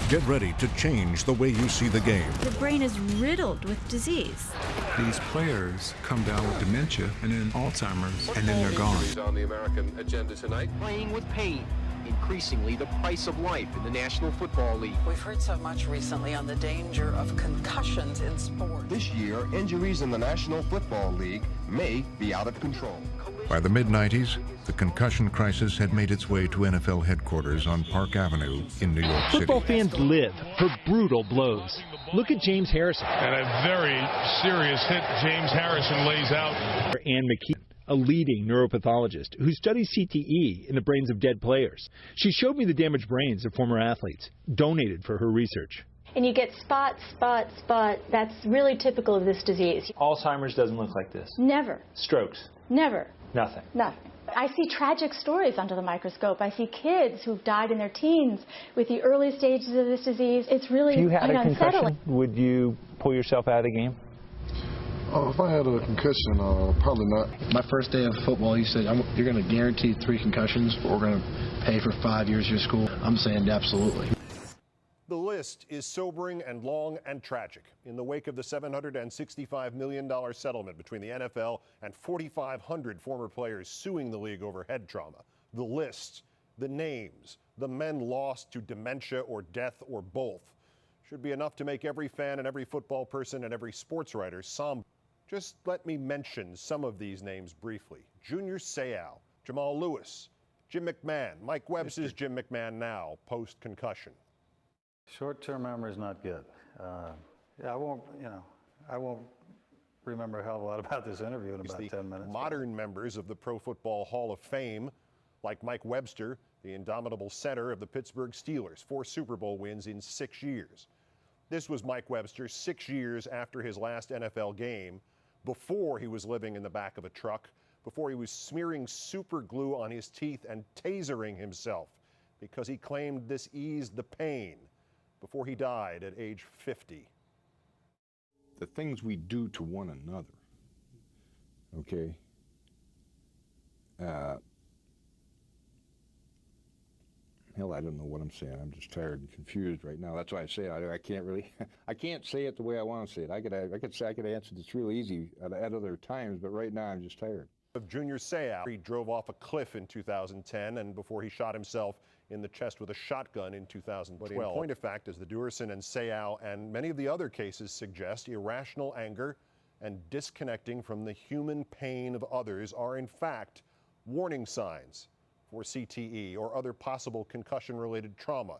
Get ready to change the way you see the game. The brain is riddled with disease. These players come down with dementia and then Alzheimer's, and then they're gone. On the American agenda tonight. Playing with pain, increasingly the price of life in the National Football League. We've heard so much recently on the danger of concussions in sport. This year, injuries in the National Football League may be out of control. By the mid-90s, the concussion crisis had made its way to NFL headquarters on Park Avenue in New York City. Football fans live for brutal blows. Look at James Harrison. And a very serious hit James Harrison lays out. Ann McKee, a leading neuropathologist who studies CTE in the brains of dead players. She showed me the damaged brains of former athletes, donated for her research. And you get spot. That's really typical of this disease. Alzheimer's doesn't look like this. Never. Strokes. Never. Nothing. Nothing. I see tragic stories under the microscope. I see kids who've died in their teens with the early stages of this disease. It's really If you had a unsettling. concussion, would you pull yourself out of the game? If I had a concussion, probably not. My first day of football, you said you're going to guarantee 3 concussions, but we're going to pay for 5 years of your school. I'm saying absolutely. The list is sobering and long and tragic. In the wake of the $765 million settlement between the NFL and 4,500 former players suing the league over head trauma, the list, the names, the men lost to dementia or death or both, should be enough to make every fan and every football person and every sports writer somber. Just let me mention some of these names briefly. Junior Seau, Jamal Lewis, Jim McMahon, Mike Webster's Jim McMahon now, post-concussion. Short-term memory is not good. Yeah, I won't remember a hell of a lot about this interview in about 10 minutes. Modern members of the Pro Football Hall of Fame, like Mike Webster, the indomitable center of the Pittsburgh Steelers, 4 Super Bowl wins in 6 years. This was Mike Webster 6 years after his last NFL game, before he was living in the back of a truck, before he was smearing super glue on his teeth and tasering himself because he claimed this eased the pain, before he died at age 50. The things we do to one another, okay, hell, I don't know what I'm saying. I'm just tired and confused right now. That's why I say I can't really, I can't say it the way I want to say it. I could answer this real easy at other times, but right now I'm just tired. Of Junior Seau, he drove off a cliff in 2010, and before he shot himself in the chest with a shotgun in 2012. But in point of fact, as the Duerson and Seau and many of the other cases suggest, irrational anger and disconnecting from the human pain of others are in fact warning signs for CTE or other possible concussion-related trauma.